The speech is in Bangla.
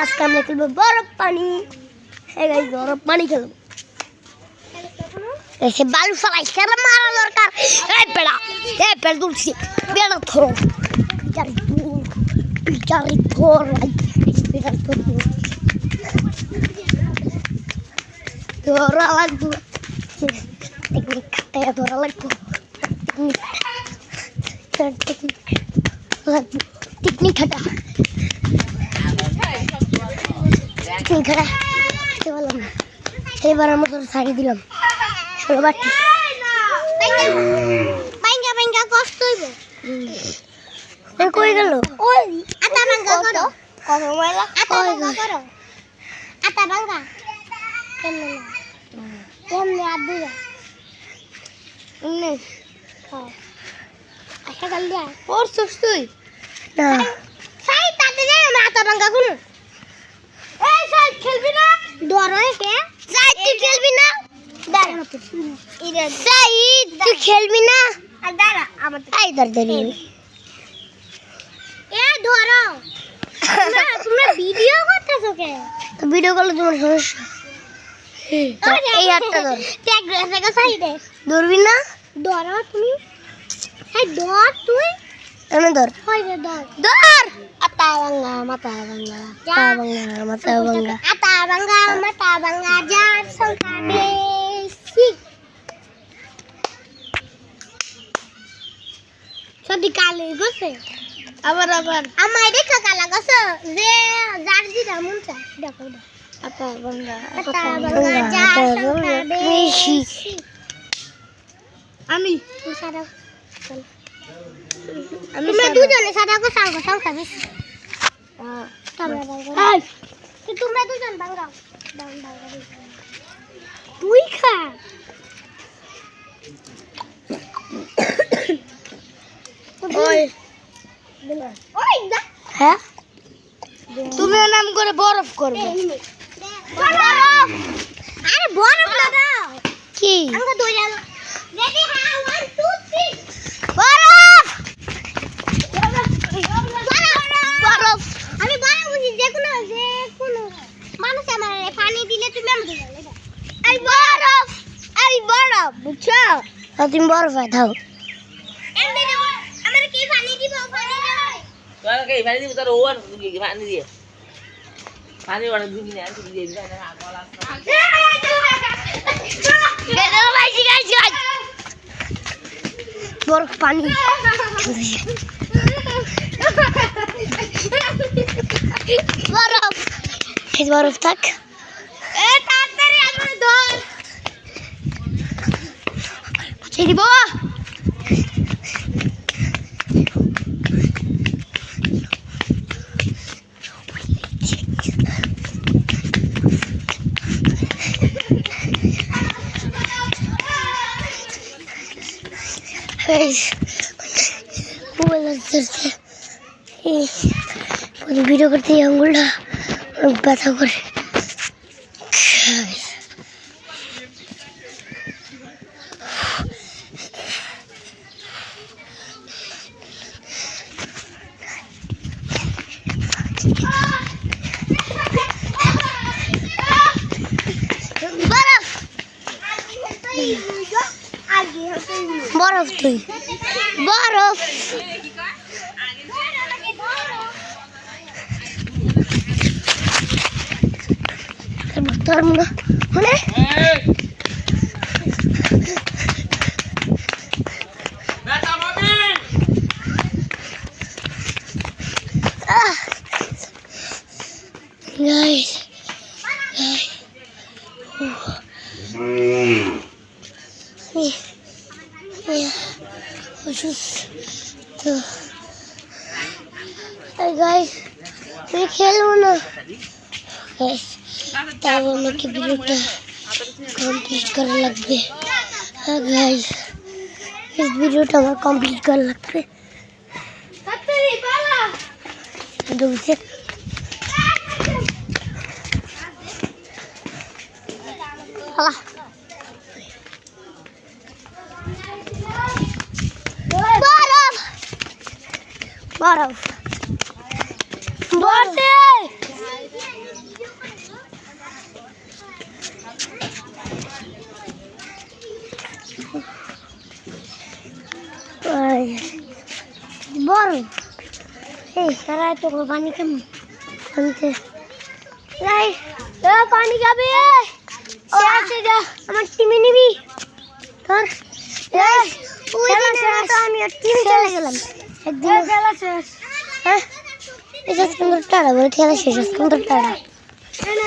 আজকে আমরা খেলবো বরফ পানি। এই গাইস বরফ পানি খেলবো। এসে বালু ফলাইছে আর মারা দরকার। এই পেড়া দুলছি পেড়া ধরো বিচারি ধর পেড়া ধরো ধরা লাগবো টেকনিক খাটাইয়া ধরা লাগবো টেকনিক খাটা বললাম না এবার আমরা তোর শাড়ি দিলাম 16 বাটি বাইঙ্গা কষ্ট হইব ওই কই গেল ওই আটা ভাঙ্গা করো কত ময়লা আটা ভাঙ্গা করো আটা ভাঙ্গা কেমনে আদুরা হ্যাঁ আশা কাল দিয়া ওর তুই না সাই তাতে যাই না আটা ভাঙ্গা করো এই সাই খেলবি না ডরয় কে সাই তুই খেলবি না দাঁড়া সাই তুই খেলবি না আর দাঁড়া আমার এই দরদরি এ ধরো না তুমি ভিডিও করতেছো কে তো ভিডিও করলে তোমার সমস্যা এই হাতটা ধর ট্যাগ রেখে সাইডে ধরবি না ধরো তুমি এই ধর তুই এনে ধর হই রে ধর ধর আটা ভাঙ্গা মাথা ভাঙ্গা মাথা ভাঙ্গা আটা ভাঙ্গা মাথা ভাঙ্গা যার সংখ্যা বেশি সবই কালে গেছে আবার আমার দেখা কালা গেছে যে যার দিদা মন চায় দেখো আটা ভাঙ্গা যার সংখ্যা বেশি আমি সাদা তুমি দুজনে সাদা কো সংখ্যা বেশি তোমরা দুজন ভাঙ্গাও তুই খা হ্যাঁ তুমি নাম করে বরফ করবে আরে বরফ লাগাও কি আমরা দুই জন রেডি হ্যাঁ 1 2 3 বরফ বরফ আমি বরফ বুঝি যে কোনো মানুষ আমারে পানি দিলে তুমি আমাকে বলে দাও এই বরফ বুঝছো তুমি বরফ দাও আমারে কি পানি দিব পানি দাও তোরা কি পানি দিব তোর ওয়ান কি পানি দিয়ে পানি ওরা দিবি না তুই দিয়ে দিবি না গলা গেলো ভাই গাইস বরফ পানি বরফ এই বরফ থাক এ তাড়াতাড়ি আমার ধর ছেড়ে দিব ভিডিও করতে আঙুলটা ব্যথা করে বরফ তুই বরফ তোর মনে guys guys मैं खेलूँ ना तब मैं की वीडियो कंप्लीट कर लगते हाँ गाइस इस वीडियो हमारा कंप्लीट कर लगते दूसरे हाँ बरफ बरफ হয়ে গেছে বড় এই সারা তো পানি কেমন আনতে যাই পানি খাবে আমার টিমে নিবি তোর আমি আর টিমে চলে গেলাম একদিন খেলা শেষ হ্যাঁ এটা সুন্দর টাড়া বলে খেলা শেষ সুন্দর টাড়া